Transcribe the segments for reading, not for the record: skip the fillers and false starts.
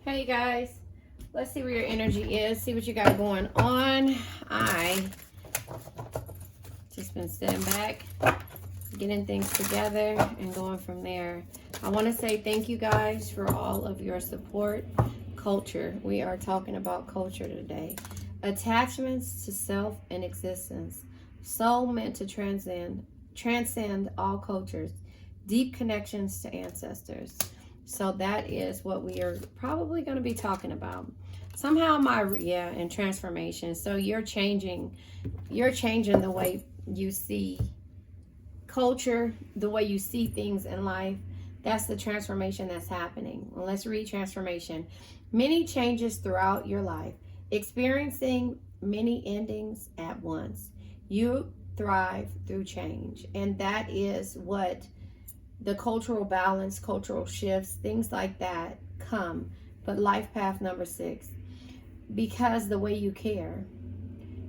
Hey guys, let's see where your energy is, see what you got going on. I just been sitting back, getting things together and going from there. I want to say thank you guys for all of your support. Culture, we are talking about culture today. Attachments to self and existence, soul meant to transcend all cultures, deep connections to ancestors. So that is what we are probably going to be talking about. Somehow and transformation. So you're changing the way you see culture, the way you see things in life. That's the transformation that's happening. Well, let's read transformation. Many changes throughout your life, experiencing many endings at once. You thrive through change. And that is what the cultural balance, cultural shifts, things like that come. But life path number 6, because the way you care,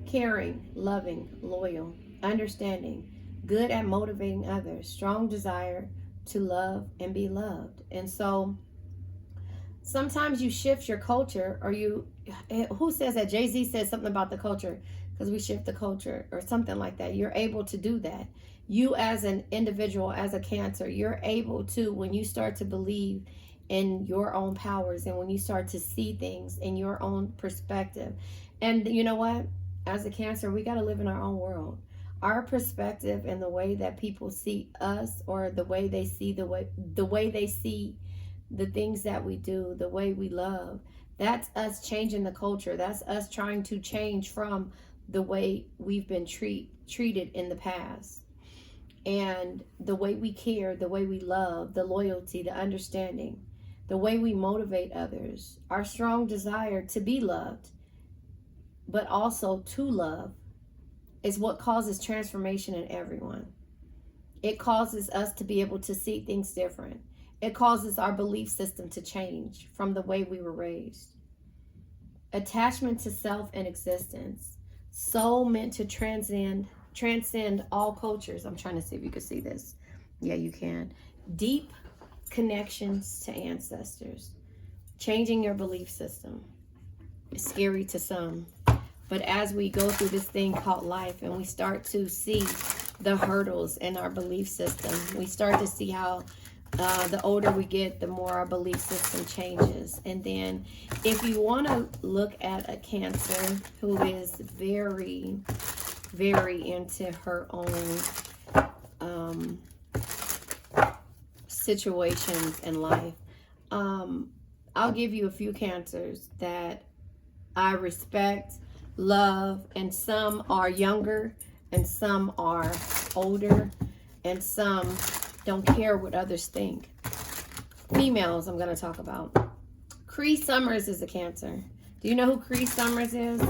caring, loving, loyal, understanding, good at motivating others, strong desire to love and be loved. And so sometimes you shift your culture, or who says that? Jay-Z says something about the culture, because we shift the culture or something like that. You're able to do that. You as an individual, as a Cancer, you're able to, when you start to believe in your own powers and when you start to see things in your own perspective. And you know what? As a Cancer, we got to live in our own world. Our perspective and the way that people see us, or the way they see the way they see the things that we do, the way we love, that's us changing the culture. That's us trying to change from the way we've been treated in the past. And the way we care, the way we love, the loyalty, the understanding, the way we motivate others, our strong desire to be loved, but also to love, is what causes transformation in everyone. It causes us to be able to see things different. It causes our belief system to change from the way we were raised. Attachment to self and existence, soul meant to transcend all cultures. I'm trying to see if you can see this. Yeah, you can. Deep connections to ancestors, changing your belief system. It's scary to some, but as we go through this thing called life and we start to see the hurdles in our belief system, we start to see how the older we get, the more our belief system changes. And then if you want to look at a Cancer who is very, very into her own situations in life, I'll give you a few Cancers that I respect, love, and some are younger and some are older and some don't care what others think. Females I'm going to talk about. Cree Summers is a Cancer. Do you know who Cree Summers is?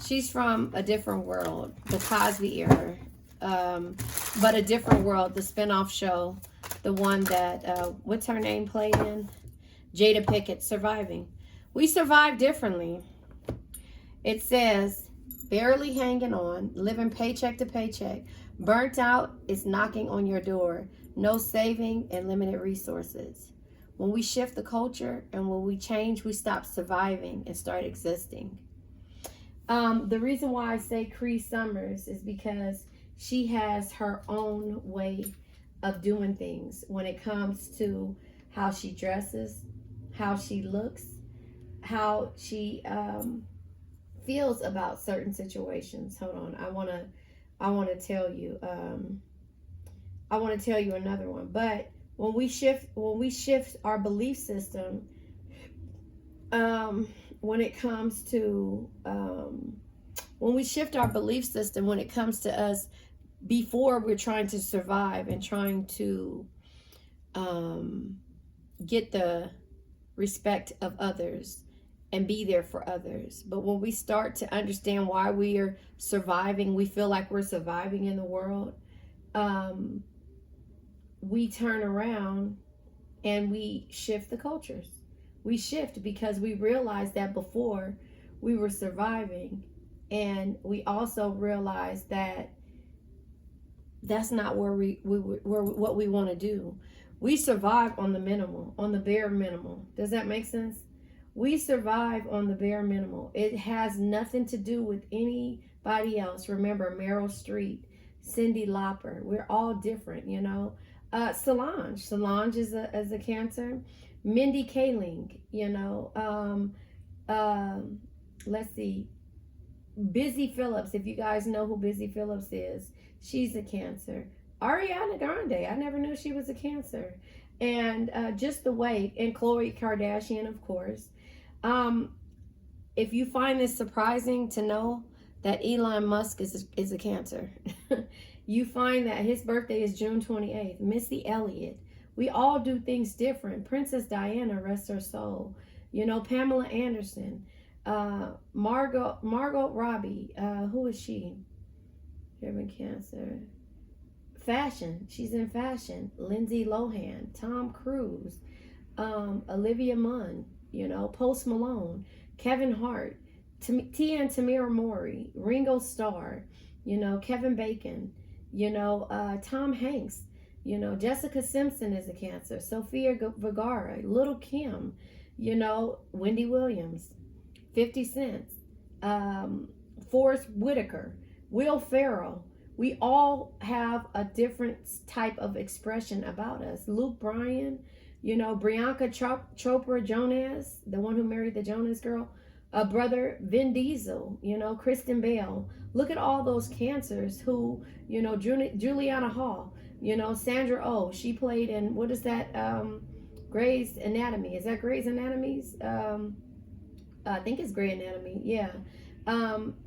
She's from a different world, the Cosby era, but a different world, the spinoff show, the one that, what's her name played in? Jada Pinkett, Surviving. We survive differently. It says, barely hanging on, living paycheck to paycheck, burnt out is knocking on your door, no saving and limited resources. When we shift the culture and when we change, we stop surviving and start existing. The reason why I say Cree Summers is because she has her own way of doing things when it comes to how she dresses, how she looks, how she feels about certain situations. Hold on, I want to tell you. I want to tell you another one. But when we shift our belief system, when it comes to when we shift our belief system, when it comes to us, before we're trying to survive and trying to get the respect of others and be there for others. But when we start to understand why we are surviving, we feel like we're surviving in the world, we turn around and we shift the cultures. We shift because we realize that before we were surviving, and we also realize that that's not what we want to do. We survive on the minimal, on the bare minimum. Does that make sense? We survive on the bare minimum. It has nothing to do with anybody else. Remember, Meryl Streep, Cyndi Lauper. We're all different, you know. Solange is a Cancer. Mindy Kaling, you know. Let's see. Busy Phillips, if you guys know who Busy Phillips is, she's a Cancer. Ariana Grande, I never knew she was a Cancer. And just the way, and Khloe Kardashian, of course. If you find this surprising to know that Elon Musk is a Cancer, you find that his birthday is June 28th. Missy Elliott. We all do things different. Princess Diana, rest her soul. You know, Pamela Anderson. Margot Robbie. Who is she? Human Cancer. Fashion. She's in fashion. Lindsay Lohan. Tom Cruise. Olivia Munn. You know, Post Malone. Kevin Hart. Tia and Tamera Mowry. Ringo Starr. You know, Kevin Bacon. You know, Tom Hanks. You know, Jessica Simpson is a Cancer. Sofia Vergara. Little Kim. You know, Wendy Williams. 50 Cent. Forrest Whitaker. Will Ferrell. We all have a different type of expression about us. Luke Bryan. You know, Priyanka Chopra Jonas, the one who married the Jonas girl. Brother Vin Diesel, you know, Kristen Bale. Look at all those Cancers who, you know, Juliana Hall, you know, Sandra Oh, she played in, what is that, Grey's Anatomy. Is that Grey's Anatomy's? I think it's Grey's Anatomy, yeah.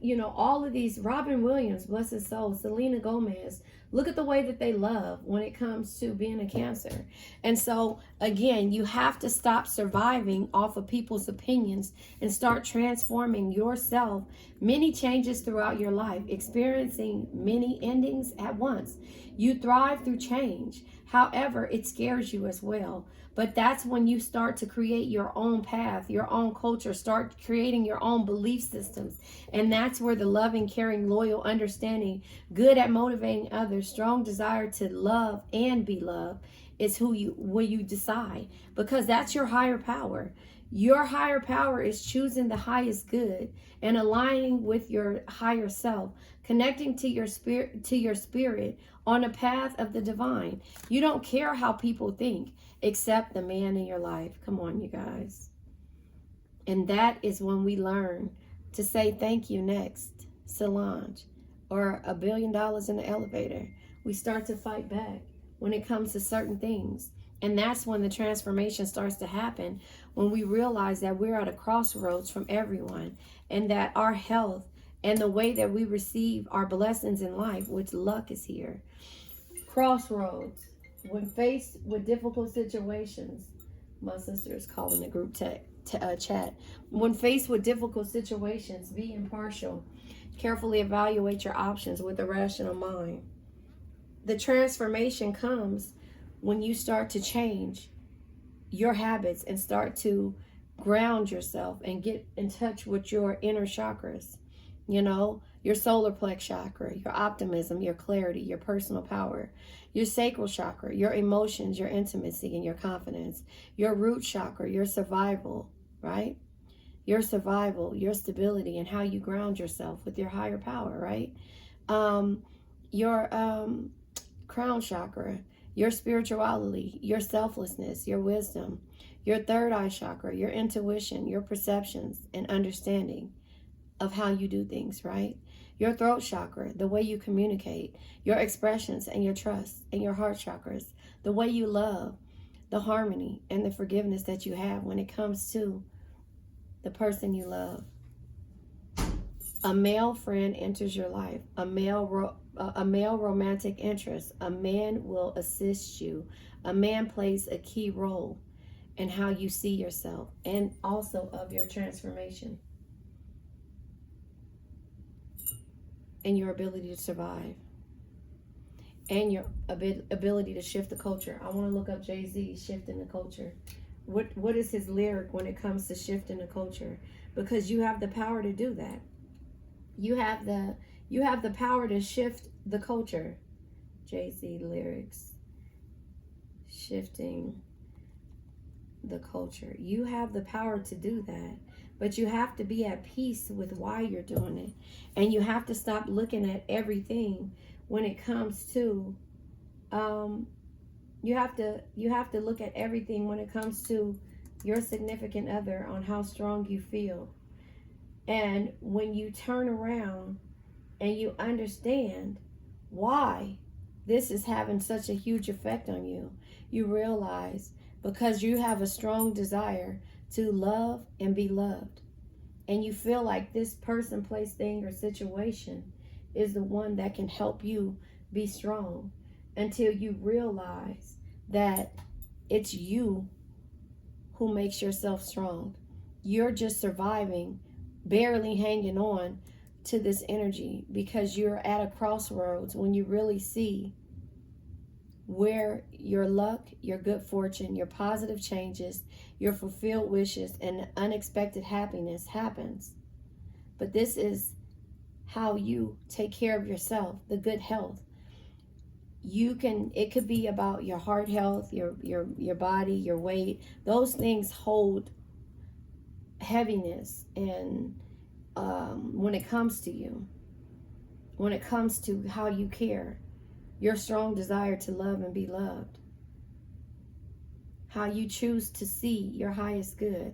You know, all of these, Robin Williams, bless his soul, Selena Gomez, look at the way that they love when it comes to being a Cancer. And so, again, you have to stop surviving off of people's opinions and start transforming yourself. Many changes throughout your life, experiencing many endings at once. You thrive through change. However, it scares you as well. But that's when you start to create your own path, your own culture, start creating your own belief systems. And that's where the loving, caring, loyal, understanding, good at motivating others, strong desire to love and be loved is who you decide, because that's your higher power. Your higher power is choosing the highest good and aligning with your higher self, connecting to your spirit on a path of the divine. You don't care how people think, except the man in your life. Come on, you guys. And that is when we learn to say thank you next, Solange, or $1 billion in the elevator. We start to fight back when it comes to certain things. And that's when the transformation starts to happen, when we realize that we're at a crossroads from everyone, and that our health and the way that we receive our blessings in life, which luck is here. Crossroads. When faced with difficult situations, my sister is calling the group chat. When faced with difficult situations, be impartial. Carefully evaluate your options with a rational mind. The transformation comes when you start to change your habits and start to ground yourself and get in touch with your inner chakras. You know, your solar plex chakra, your optimism, your clarity, your personal power, your sacral chakra, your emotions, your intimacy, and your confidence, your root chakra, your survival, right? Your survival, your stability, and how you ground yourself with your higher power, right? Your crown chakra, your spirituality, your selflessness, your wisdom, your third eye chakra, your intuition, your perceptions and understanding of how you do things, right? Your throat chakra, the way you communicate, your expressions and your trust, and your heart chakras, the way you love, the harmony and the forgiveness that you have when it comes to the person you love. A male friend enters your life, a male romantic interest, a man will assist you, a man plays a key role in how you see yourself and also of your transformation and your ability to survive and your ability to shift the culture. I want to look up Jay-Z, shifting the culture. What is his lyric when it comes to shifting the culture? Because you have the power to do that. You have the power to shift the culture. Jay-Z lyrics. Shifting the culture. You have the power to do that. But you have to be at peace with why you're doing it. And you have to stop looking at everything when it comes to you have to look at everything when it comes to your significant other on how strong you feel. And when you turn around and you understand why this is having such a huge effect on you, you realize because you have a strong desire to love and be loved, and you feel like this person, place, thing, or situation is the one that can help you be strong, until you realize that it's you who makes yourself strong. You're just surviving, barely hanging on to this energy because you're at a crossroads when you really see where your luck, your good fortune, your positive changes, your fulfilled wishes, and unexpected happiness happens. But this is how you take care of yourself, the good health. It could be about your heart health, your body, your weight. Those things hold heaviness, and when it comes to you, when it comes to how you care, your strong desire to love and be loved, how you choose to see your highest good,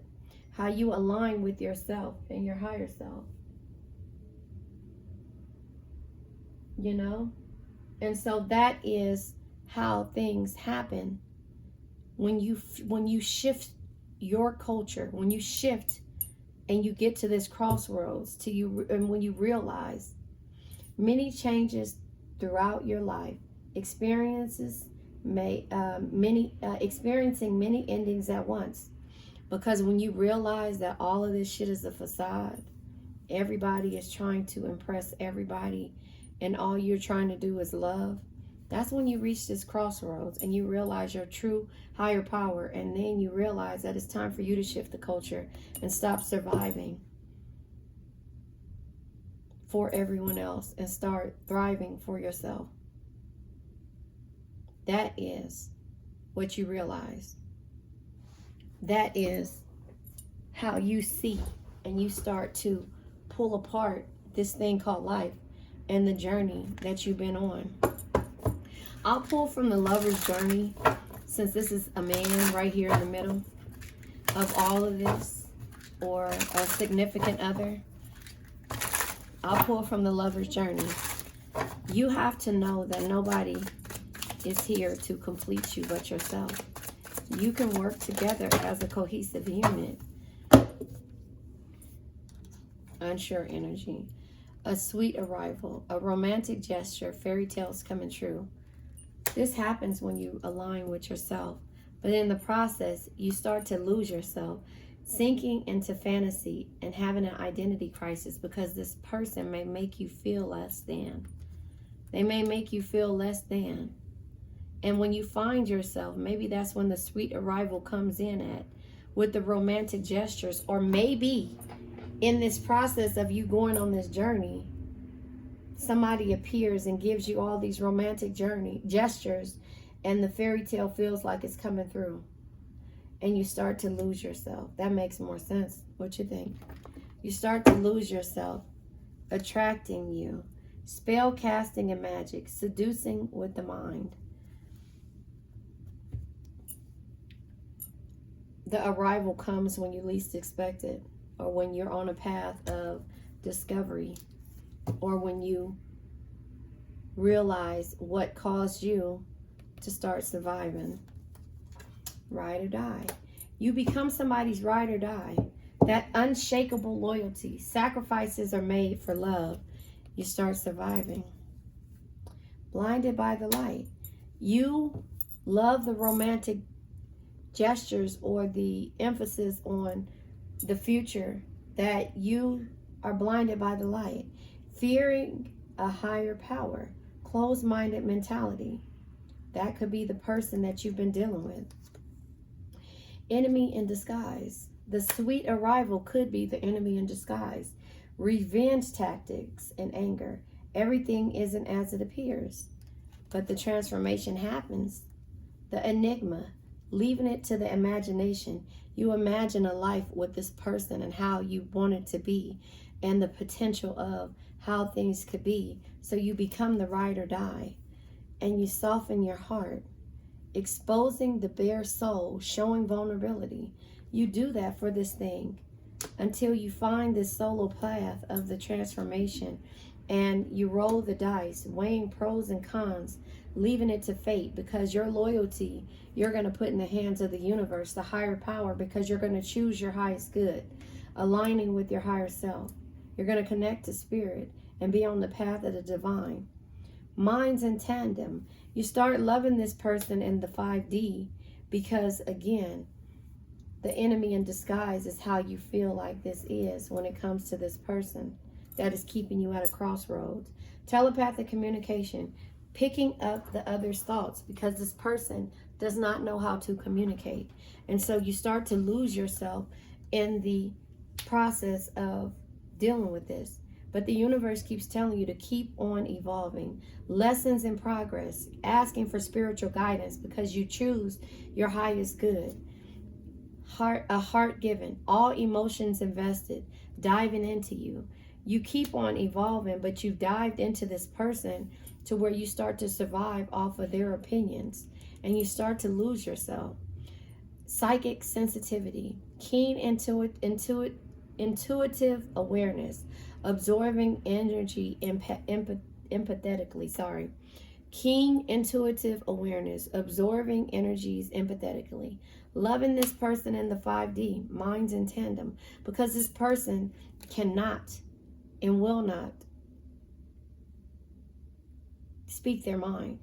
how you align with yourself and your higher self, you know? And so that is how things happen when you shift your culture, when you shift and you get to this crossroads, and when you realize many changes throughout your life, experiencing many endings at once. Because when you realize that all of this shit is a facade, everybody is trying to impress everybody, and all you're trying to do is love, that's when you reach this crossroads and you realize your true higher power. And then you realize that it's time for you to shift the culture and stop surviving for everyone else and start thriving for yourself. That is what you realize. That is how you see and you start to pull apart this thing called life and the journey that you've been on. I'll pull from the Lover's Journey, since this is a man right here in the middle of all of this, or a significant other. I'll pull from the Lover's Journey. You have to know that nobody is here to complete you but yourself. You can work together as a cohesive unit. Unsure energy. A sweet arrival. A romantic gesture. Fairy tales coming true. This happens when you align with yourself. But in the process, you start to lose yourself, sinking into fantasy and having an identity crisis, because this person may make you feel less than. They may make you feel less than. And when you find yourself, maybe that's when the sweet arrival comes in at, with the romantic gestures. Or maybe in this process of you going on this journey, somebody appears and gives you all these romantic gestures, and the fairy tale feels like it's coming through. And you start to lose yourself. That makes more sense. What you think? You start to lose yourself, attracting you, spell casting and magic, seducing with the mind. The arrival comes when you least expect it, or when you're on a path of discovery, or when you realize what caused you to start surviving. Ride or die. You become somebody's ride or die. That unshakable loyalty. Sacrifices are made for love. You start surviving. Blinded by the light. You love the romantic gestures or the emphasis on the future, that you are blinded by the light. Fearing a higher power. Closed-minded mentality. That could be the person that you've been dealing with. Enemy in disguise. The sweet arrival could be the enemy in disguise. Revenge tactics and anger. Everything isn't as it appears, but the transformation happens. The enigma. leaving it to the imagination. You imagine a life with this person and how you want it to be and the potential of how things could be. So you become the ride or die, and you soften your heart, exposing the bare soul, showing vulnerability. You do that for this thing until you find this solo path of the transformation, and you roll the dice, weighing pros and cons, leaving it to fate, because your loyalty you're going to put in the hands of the universe, the higher power, because you're going to choose your highest good, aligning with your higher self. You're going to connect to spirit and be on the path of the divine. Minds in tandem. You start loving this person in the 5D because, again, the enemy in disguise is how you feel like this is when it comes to this person that is keeping you at a crossroads. Telepathic communication, picking up the other's thoughts, because this person does not know how to communicate. And so you start to lose yourself in the process of dealing with this. But the universe keeps telling you to keep on evolving. Lessons in progress, asking for spiritual guidance because you choose your highest good. A heart given, all emotions invested, diving into you. You keep on evolving, but you've dived into this person to where you start to survive off of their opinions, and you start to lose yourself. Psychic sensitivity, keen intuitive awareness, absorbing energy empathetically. Keen intuitive awareness, absorbing energies empathetically. Loving this person in the 5D, minds in tandem, because this person cannot and will not speak their mind.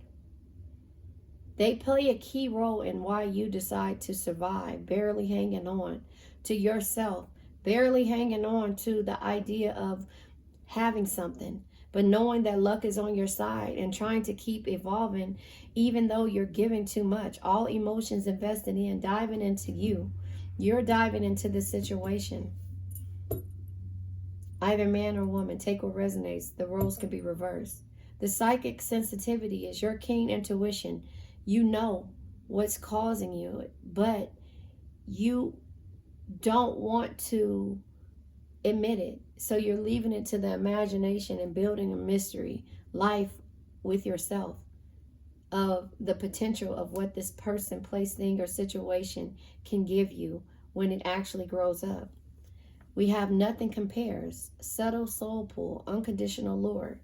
They play a key role in why you decide to survive, barely hanging on to yourself, barely hanging on to the idea of having something, but knowing that luck is on your side and trying to keep evolving even though you're giving too much. All emotions invested in, diving into you. You're diving into the situation. Either man or woman, take what resonates. The roles can be reversed. The psychic sensitivity is your keen intuition. You know what's causing you, but you don't want to admit it. So you're leaving it to the imagination and building a mystery life with yourself of the potential of what this person, place, thing, or situation can give you when it actually grows up. We have nothing compares, subtle soul pull, unconditional lure.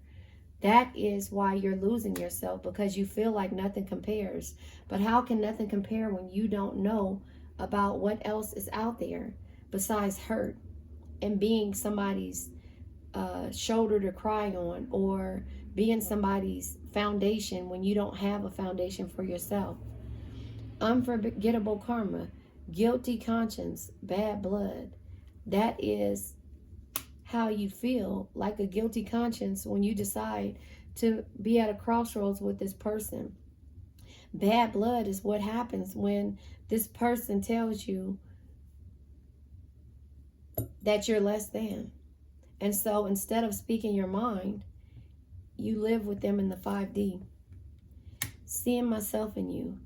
That is why you're losing yourself, because you feel like nothing compares. But how can nothing compare when you don't know about what else is out there besides hurt and being somebody's shoulder to cry on, or being somebody's foundation when you don't have a foundation for yourself? Unforgettable karma, guilty conscience, bad blood. That is how you feel, like a guilty conscience when you decide to be at a crossroads with this person. Bad blood is what happens when this person tells you that you're less than. And so instead of speaking your mind, you live with them in the 5D. Seeing myself in you.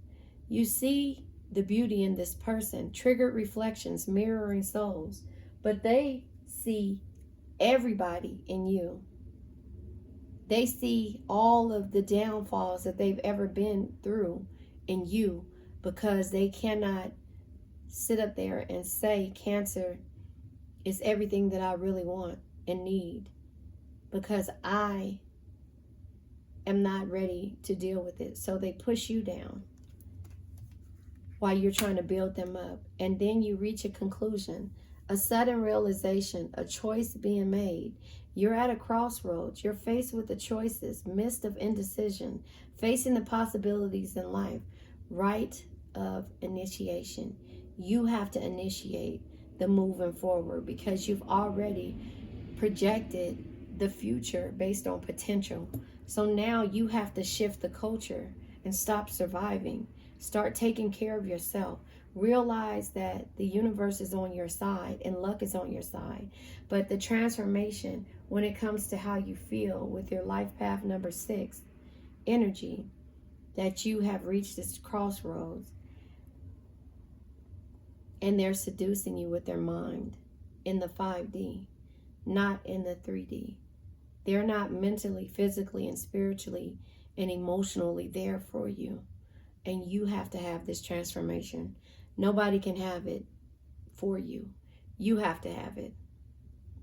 You see the beauty in this person. Triggered reflections, mirroring souls. But they see everybody in you. They see all of the downfalls that they've ever been through in you, because they cannot sit up there and say Cancer is everything that I really want and need, because I am not ready to deal with it. So they push you down while you're trying to build them up. And then you reach a conclusion, a sudden realization, a choice being made. You're at a crossroads. You're faced with the choices, midst of indecision, facing the possibilities in life. Rite of initiation. You have to initiate the moving forward, because you've already projected the future based on potential. So now you have to shift the culture and stop surviving. Start taking care of yourself. Realize that the universe is on your side and luck is on your side. But the transformation when it comes to how you feel with your life path number 6, energy, that you have reached this crossroads. And they're seducing you with their mind in the 5D, not in the 3D. They're not mentally, physically, and spiritually and emotionally there for you. And you have to have this transformation. Nobody can have it for you. You have to have it.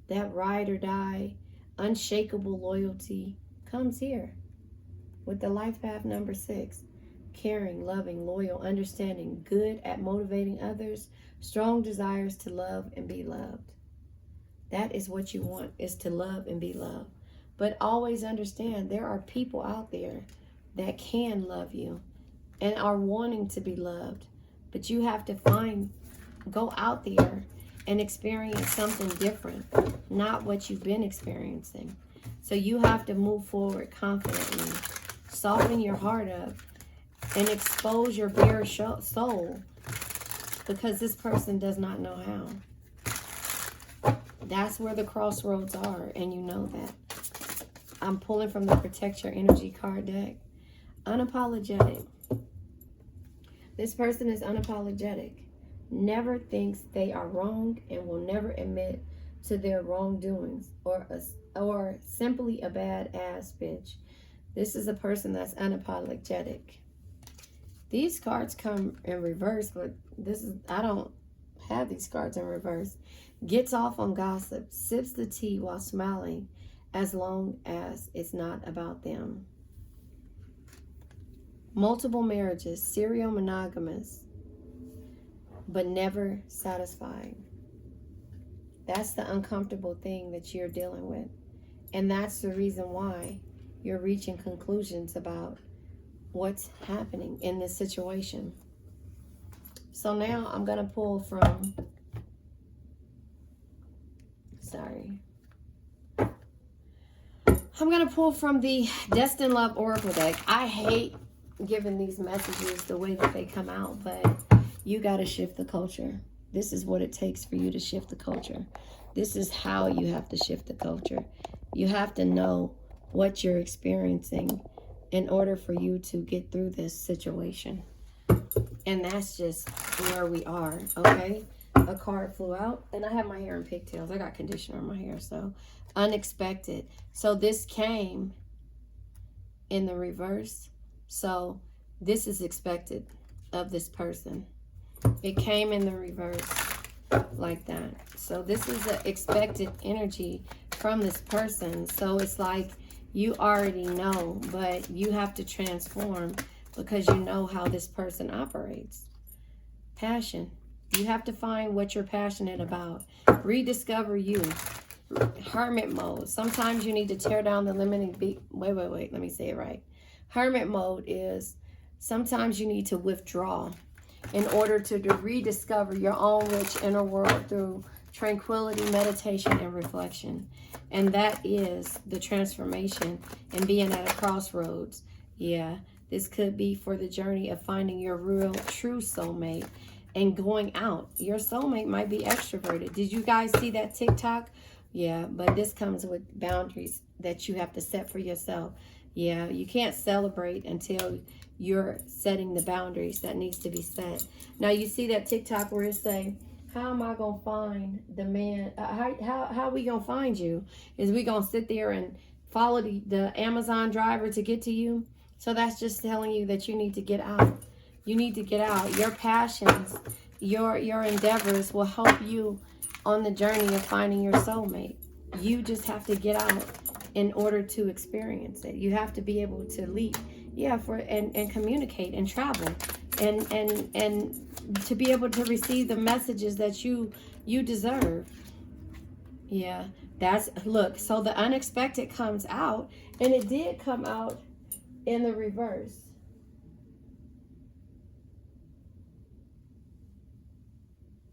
That ride or die, unshakable loyalty comes here with the life path number 6. Caring, loving, loyal, understanding, good at motivating others, strong desires to love and be loved. That is what you want, is to love and be loved. But always understand there are people out there that can love you and are wanting to be loved. But you have to go out there and experience something different, not what you've been experiencing. So you have to move forward confidently, soften your heart up, and expose your bare soul, because this person does not know how. That's where the crossroads are, and you know that. I'm pulling from the Protect Your Energy card deck. Unapologetic. This person is unapologetic. Never thinks they are wrong and will never admit to their wrongdoings or simply a badass bitch. This is a person that's unapologetic. These cards come in reverse, but I don't have these cards in reverse. Gets off on gossip, sips the tea while smiling, as long as it's not about them. Multiple marriages, serial monogamous, but never satisfied. That's the uncomfortable thing that you're dealing with. And that's the reason why you're reaching conclusions about what's happening in this situation. So now I'm going to pull from, I'm going to pull from the Destined Love Oracle deck. I hate giving these messages the way that they come out, but you got to shift the culture. This is what it takes for you to shift the culture. This is how you have to shift the culture. You have to know what you're experiencing in order for you to get through this situation. And that's just where we are, okay? A card flew out, and I have my hair in pigtails. I got conditioner in my hair, so unexpected. So this came in the reverse. So this is expected of this person. It came in the reverse like that. So this is an expected energy from this person. So it's like you already know, but you have to transform because you know how this person operates. Passion. You have to find what you're passionate about. Rediscover you. Hermit mode. Sometimes you need to tear down the limiting wait, let me say it right. Hermit mode is sometimes you need to withdraw in order to rediscover your own rich inner world through tranquility, meditation, and reflection. And that is the transformation and being at a crossroads. Yeah, this could be for the journey of finding your real, true soulmate and going out. Your soulmate might be extroverted. Did you guys see that TikTok? Yeah, but this comes with boundaries that you have to set for yourself. Yeah, you can't celebrate until you're setting the boundaries that needs to be set. Now, you see that TikTok where it say, how am I going to find the man? How are we going to find you? Is we going to sit there and follow the Amazon driver to get to you? So that's just telling you that you need to get out. You need to get out. Your passions, your endeavors will help you on the journey of finding your soulmate. You just have to get out in order to experience it. You have to be able to leap, and communicate and travel and to be able to receive the messages that you deserve. Yeah, look, so the unexpected comes out, and it did come out in the reverse.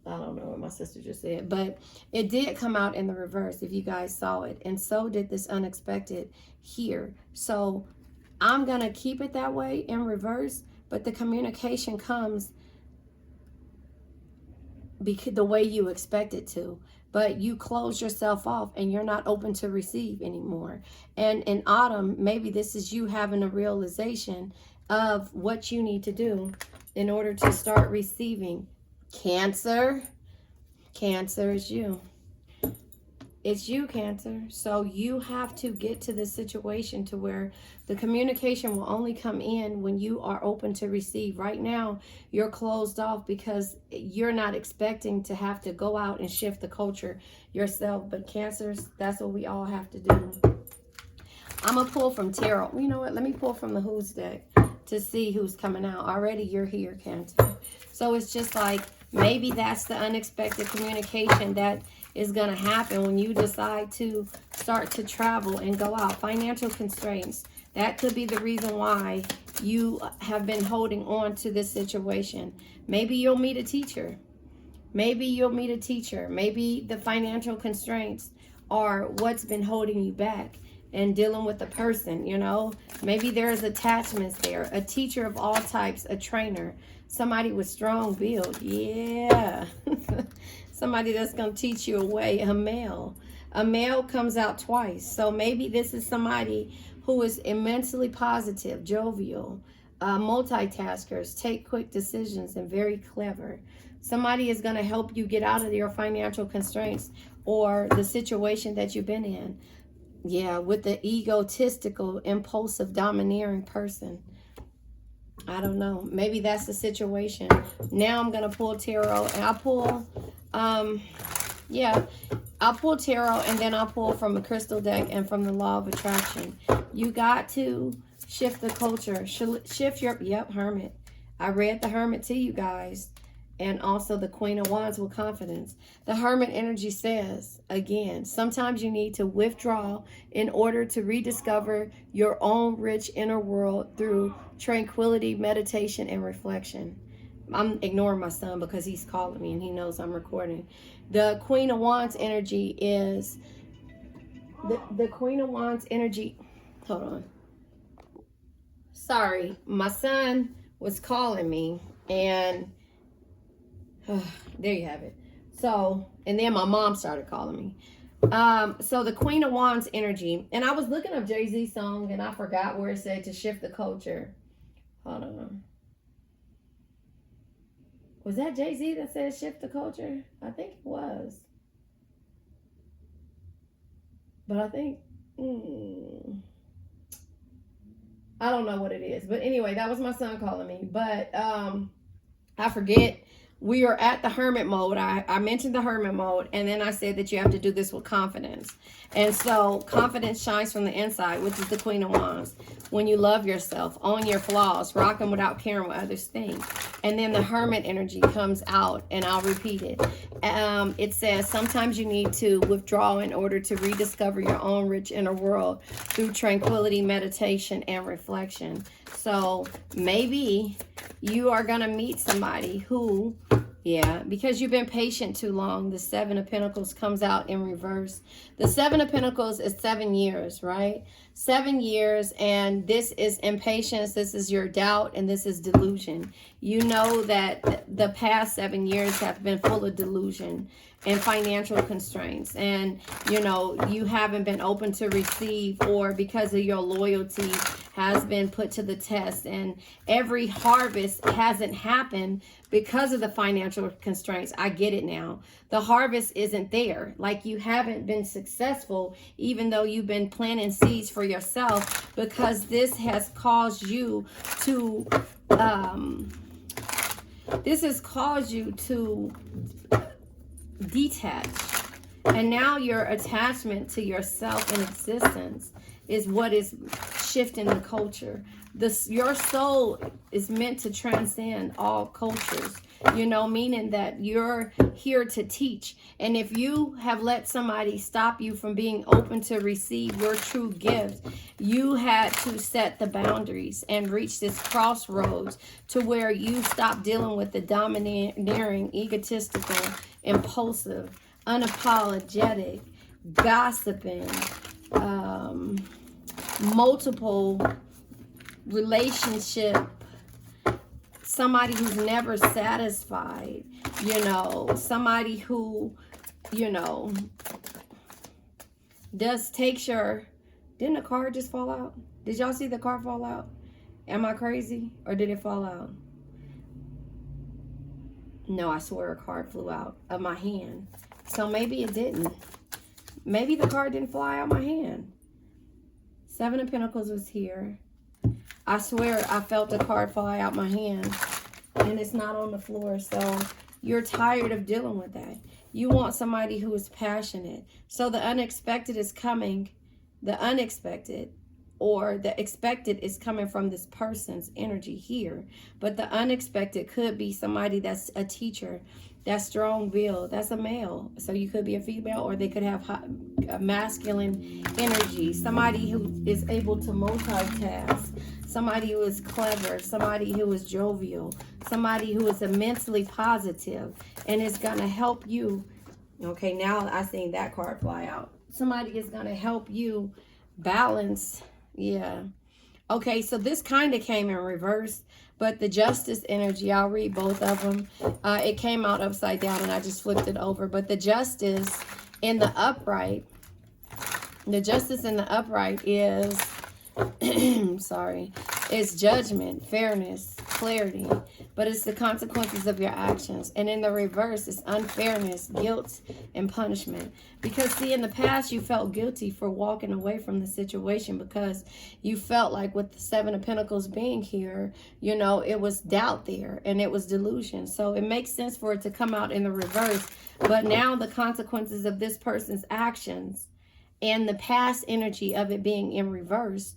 I don't know what my sister just said, but it did come out in the reverse if you guys saw it. And so did this unexpected here. So I'm going to keep it that way in reverse, but the communication comes the way you expect it to. But you close yourself off and you're not open to receive anymore. And in autumn, maybe this is you having a realization of what you need to do in order to start receiving Cancer. Cancer is you. It's you, Cancer. So you have to get to the situation to where the communication will only come in when you are open to receive. Right now, you're closed off because you're not expecting to have to go out and shift the culture yourself. But Cancers, that's what we all have to do. I'm going to pull from tarot. You know what? Let me pull from the Who's deck to see who's coming out. Already you're here, Cancer. So it's just like, maybe that's the unexpected communication that is going to happen when you decide to start to travel and go out. Financial constraints. That could be the reason why you have been holding on to this situation. Maybe you'll meet a teacher. Maybe you'll meet a teacher. Maybe the financial constraints are what's been holding you back and dealing with a person, you know. Maybe there's attachments there. A teacher of all types, a trainer, somebody with strong build. Yeah. Somebody that's going to teach you a way, a male. A male comes out twice. So maybe this is somebody who is immensely positive, jovial, multitaskers, take quick decisions, and very clever. Somebody is going to help you get out of your financial constraints or the situation that you've been in. Yeah, with the egotistical, impulsive, domineering person. I don't know. Maybe that's the situation. Now I'm going to pull tarot, and I'll pull, I'll pull tarot, and then I'll pull from a crystal deck and from the law of attraction. You got to shift the culture. Shift your, Hermit. I read the Hermit to you guys. And also the Queen of Wands with confidence. The Hermit energy says, again, sometimes you need to withdraw in order to rediscover your own rich inner world through tranquility, meditation, and reflection. I'm ignoring my son because he's calling me and he knows I'm recording. The Queen of Wands energy is, the Queen of Wands energy, hold on. Sorry, my son was calling me and there you have it. So, and then my mom started calling me. So the Queen of Wands energy, and I was looking up Jay-Z's song and I forgot where it said to shift the culture. Hold on. Was that Jay-Z that said shift the culture? I think it was. But I think, I don't know what it is. But anyway, that was my son calling me. But I forget. We are at the Hermit mode. I mentioned the Hermit mode, and then I said that you have to do this with confidence. And so confidence shines from the inside, which is the Queen of Wands. When you love yourself, own your flaws, rocking without caring what others think. And then the Hermit energy comes out, and I'll repeat it. It says, sometimes you need to withdraw in order to rediscover your own rich inner world through tranquility, meditation, and reflection. So maybe you are going to meet somebody who, because you've been patient too long. The Seven of Pentacles comes out in reverse. The Seven of Pentacles is 7 years, right? 7 years, and this is impatience, this is your doubt, and this is delusion. You know that the past 7 years have been full of delusion and financial constraints, and you know you haven't been open to receive, or because of your loyalty has been put to the test, and every harvest hasn't happened because of the financial constraints. I get it now. The harvest isn't there. Like, you haven't been successful even though you've been planting seeds for yourself, because this has caused you to detach, and now your attachment to yourself and existence is what is shifting the culture. Your soul is meant to transcend all cultures, you know, meaning that you're here to teach. And if you have let somebody stop you from being open to receive your true gift, you had to set the boundaries and reach this crossroads to where you stop dealing with the domineering, egotistical, impulsive, unapologetic, gossiping, multiple relationship, somebody who's never satisfied, you know, somebody who, you know, takes your, didn't the car just fall out? Did y'all see the car fall out? Am I crazy, or did it fall out? No, I swear a card flew out of my hand. So maybe it didn't. Maybe the card didn't fly out my hand. Seven of Pentacles was here. I swear I felt the card fly out my hand. And it's not on the floor. So you're tired of dealing with that. You want somebody who is passionate. So the unexpected is coming. The unexpected or the expected is coming from this person's energy here. But the unexpected could be somebody that's a teacher, that's strong-willed, that's a male. So you could be a female, or they could have a masculine energy. Somebody who is able to multitask. Somebody who is clever. Somebody who is jovial. Somebody who is immensely positive and is going to help you. Okay, now I seen that card fly out. Somebody is going to help you balance. Yeah. Okay, so this kind of came in reverse, but the Justice energy, I'll read both of them. It came out upside down and I just flipped it over. But the Justice in the upright, is, sorry, it's judgment, fairness, clarity. But it's the consequences of your actions. And in the reverse, it's unfairness, guilt, and punishment. Because, see, in the past, you felt guilty for walking away from the situation because you felt like with the Seven of Pentacles being here, you know, it was doubt there and it was delusion. So it makes sense for it to come out in the reverse. But now the consequences of this person's actions and the past energy of it being in reverse,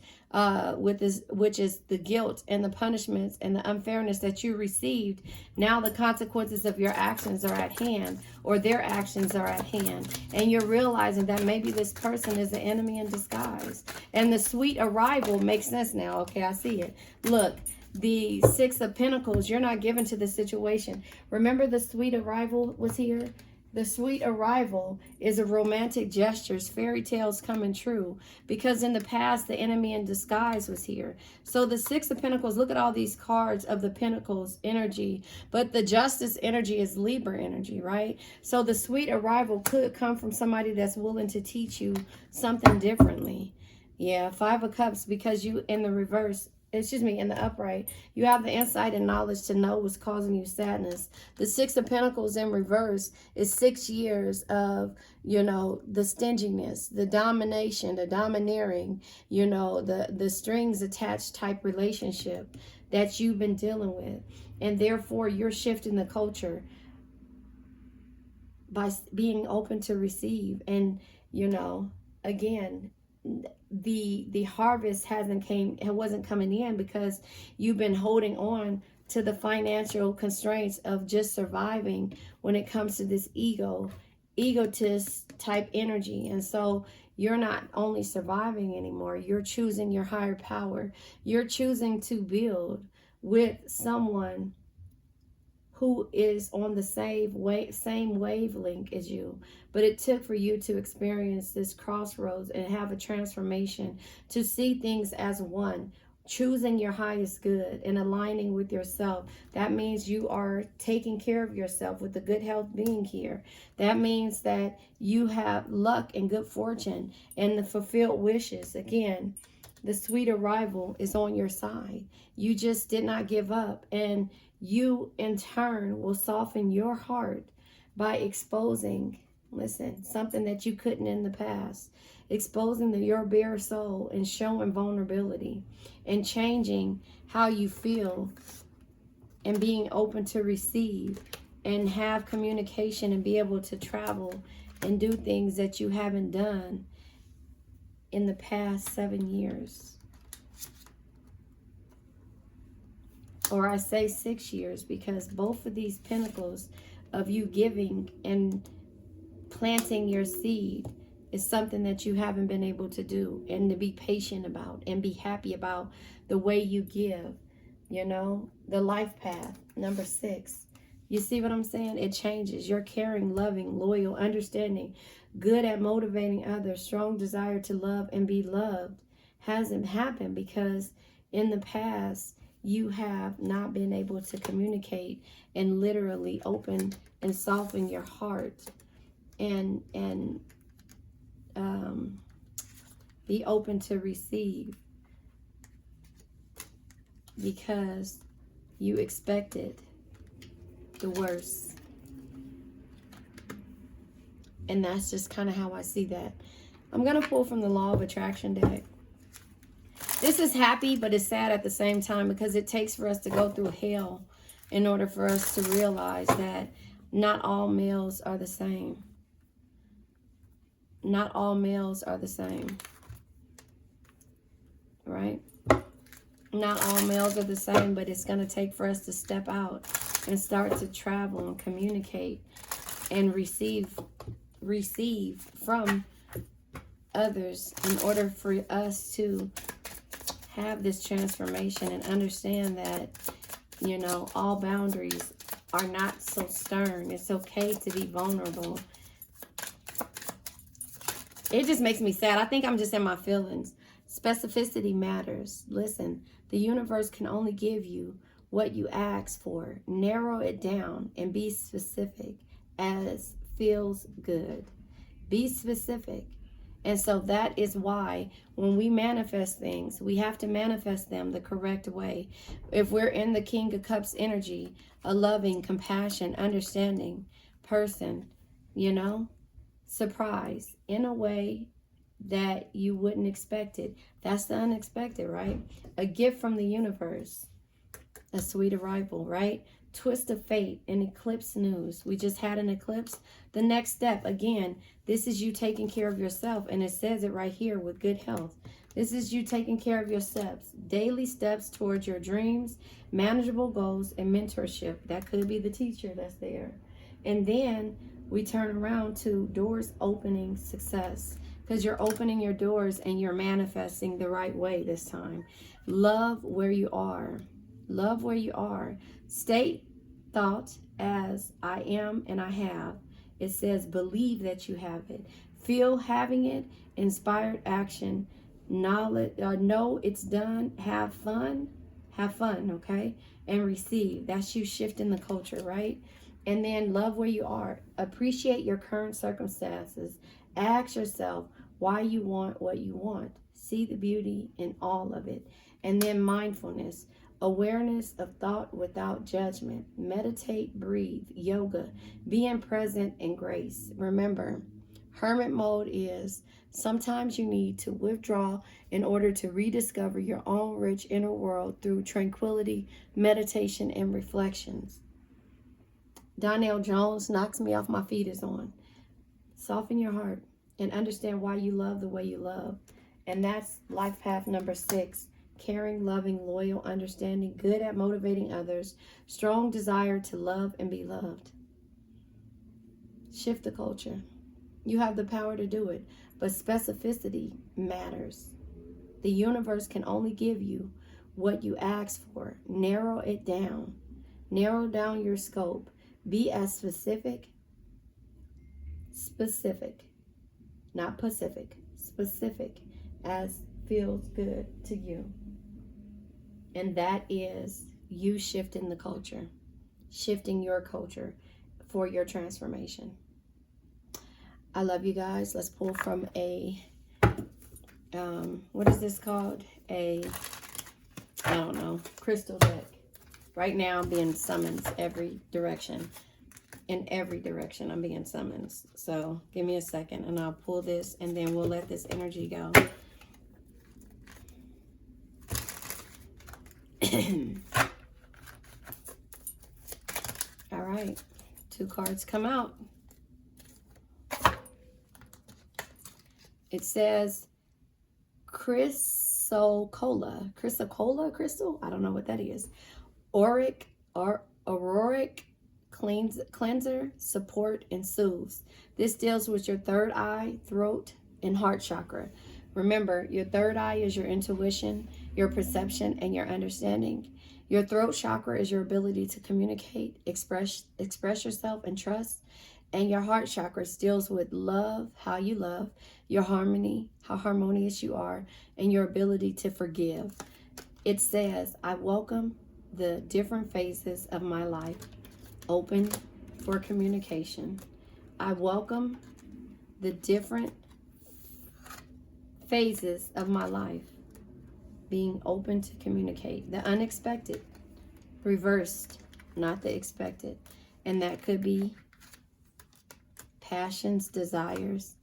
which is the guilt and the punishments and the unfairness that you received. Now the consequences of your actions are at hand, or their actions are at hand. And you're realizing that maybe this person is an enemy in disguise. And the sweet arrival makes sense now. Okay, I see it. Look, the Six of Pentacles, you're not given to the situation. Remember the sweet arrival was here? The sweet arrival is a romantic gestures, fairy tales coming true. Because in the past, the enemy in disguise was here. So the Six of Pentacles, look at all these cards of the Pentacles energy. But the Justice energy is Libra energy, right? So the sweet arrival could come from somebody that's willing to teach you something differently. Yeah, Five of Cups, because you in the reverse, in the upright, you have the insight and knowledge to know what's causing you sadness. The Six of Pentacles in reverse is 6 years of, you know, the stinginess, the domination, the domineering, you know, the strings attached type relationship that you've been dealing with. And therefore, you're shifting the culture by being open to receive. And, you know, again, the harvest wasn't coming in because you've been holding on to the financial constraints of just surviving when it comes to this egotist type energy. And so you're not only surviving anymore, you're choosing your higher power. You're choosing to build with someone who is on the same wavelength as you. But it took for you to experience this crossroads and have a transformation to see things as one, choosing your highest good and aligning with yourself. That means you are taking care of yourself with the good health being here. That means that you have luck and good fortune and the fulfilled wishes. Again, the sweet arrival is on your side. You just did not give up. And you, in turn, will soften your heart by exposing, listen, something that you couldn't in the past. Exposing your bare soul and showing vulnerability and changing how you feel and being open to receive and have communication and be able to travel and do things that you haven't done in the past 7 years. Or I say 6 years, because both of these pentacles of you giving and planting your seed is something that you haven't been able to do, and to be patient about and be happy about the way you give, you know, the life path, number 6. You see what I'm saying? It changes. You're caring, loving, loyal, understanding, good at motivating others, strong desire to love and be loved hasn't happened because in the past, you have not been able to communicate and literally open and soften your heart and be open to receive, because you expected the worse. And that's just kind of how I see that. I'm going to pull from the Law of Attraction deck. This is happy, but it's sad at the same time, because it takes for us to go through hell in order for us to realize that not all males are the same. Not all males are the same. Right? Not all males are the same, but it's going to take for us to step out and start to travel and communicate and receive from others in order for us to have this transformation and understand that, you know, all boundaries are not so stern. It's okay to be vulnerable. It just makes me sad. I think I'm just in my feelings. Specificity matters. Listen, the universe can only give you what you ask for. Narrow it down and be specific as feels good. Be specific. And so that is why when we manifest things, we have to manifest them the correct way. If we're in the King of Cups energy, a loving, compassion, understanding person, you know, surprise in a way that you wouldn't expect it. That's the unexpected, right? A gift from the universe, a sweet arrival, right? Twist of fate, an eclipse news. We just had an eclipse. The next step, again, this is you taking care of yourself, and it says it right here with good health. This is you taking care of your steps, daily steps towards your dreams, manageable goals, and mentorship. That could be the teacher that's there. And then we turn around to doors opening, success, because you're opening your doors and you're manifesting the right way this time. Love where you are. Love where you are. State thought as I am and I have. It says believe that you have it. Feel having it. Inspired action. Knowledge. Know it's done. Have fun. Have fun, okay? And receive. That's you shifting the culture, right? And then love where you are. Appreciate your current circumstances. Ask yourself why you want what you want. See the beauty in all of it. And then mindfulness. Awareness of thought without judgment. Meditate, breathe, yoga, being present and grace. Remember, hermit mode is sometimes you need to withdraw in order to rediscover your own rich inner world through tranquility, meditation, and reflections. Donnell Jones, Knocks Me Off My Feet is on. Soften your heart and understand why you love the way you love. And that's life path number 6. Caring, loving, loyal, understanding, good at motivating others, strong desire to love and be loved. Shift the culture. You have the power to do it, but specificity matters. The universe can only give you what you ask for. Narrow it down. Narrow down your scope. Be as specific, not Pacific, specific as feels good to you. And that is you shifting the culture, shifting your culture for your transformation. I love you guys. Let's pull from a, what is this called? I don't know, crystal deck. Right now I'm being summoned every direction. In every direction I'm being summoned. So give me a second and I'll pull this and then we'll let this energy go. All right, 2 cards come out. It says chrysocolla crystal. I don't know what that is. Auroric cleanser, support, and soothes. This deals with your third eye, throat, and heart chakra. Remember, your third eye is your intuition, your perception, and your understanding. Your throat chakra is your ability to communicate, express yourself, and trust. And your heart chakra deals with love, how you love, your harmony, how harmonious you are, and your ability to forgive. It says, I welcome the different phases of my life, open for communication. I welcome the different phases of my life, being open to communicate. The unexpected, reversed, not the expected. And that could be passions, desires,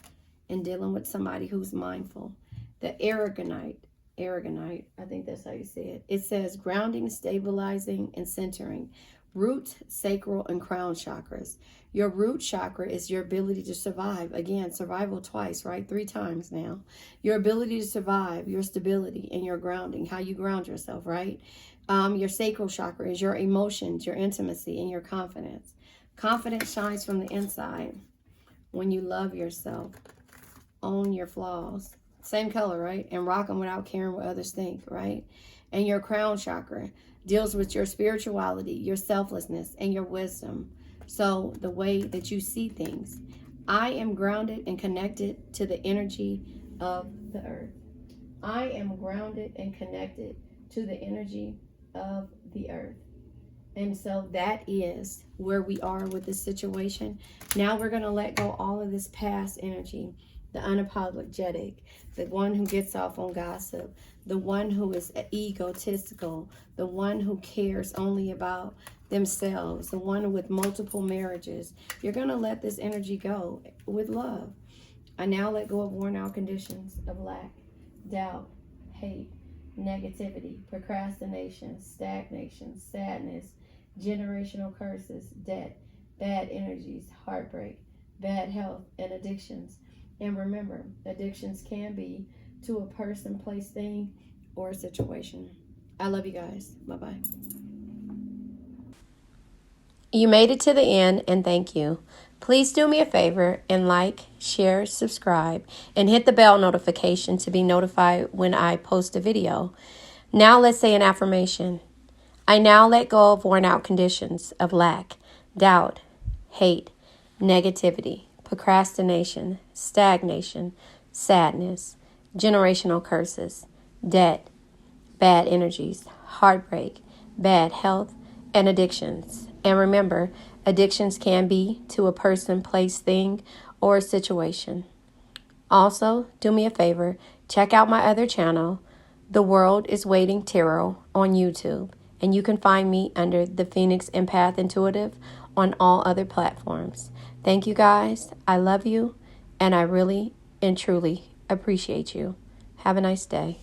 and dealing with somebody who's mindful. The aragonite, I think that's how you say it. It says grounding, stabilizing, and centering. Root, sacral, and crown chakras. Your root chakra is your ability to survive. Again, survival twice, right? 3 times now. Your ability to survive, your stability, and your grounding, how you ground yourself, right? Your sacral chakra is your emotions, your intimacy, and your confidence. Confidence shines from the inside when you love yourself. Own your flaws. Same color, right? And rock them without caring what others think, right? And your crown chakra deals with your spirituality, your selflessness, and your wisdom. So the way that you see things. I am grounded and connected to the energy of the earth. I am grounded and connected to the energy of the earth. And so that is where we are with this situation. Now we're going to let go all of this past energy. The unapologetic, the one who gets off on gossip, the one who is egotistical, the one who cares only about themselves, the one with multiple marriages. You're going to let this energy go with love. I now let go of worn out conditions of lack, doubt, hate, negativity, procrastination, stagnation, sadness, generational curses, debt, bad energies, heartbreak, bad health, and addictions. And remember, addictions can be to a person, place, thing, or a situation. I love you guys. Bye-bye. You made it to the end, and thank you. Please do me a favor and like, share, subscribe, and hit the bell notification to be notified when I post a video. Now let's say an affirmation. I now let go of worn out conditions of lack, doubt, hate, negativity, procrastination, stagnation, sadness, generational curses, debt, bad energies, heartbreak, bad health, and addictions. And remember, addictions can be to a person, place, thing, or a situation. Also, do me a favor, check out my other channel, The World is Waiting Tarot, on YouTube. And you can find me under the Phoenix Empath Intuitive on all other platforms. Thank you guys. I love you, and I really and truly appreciate you. Have a nice day.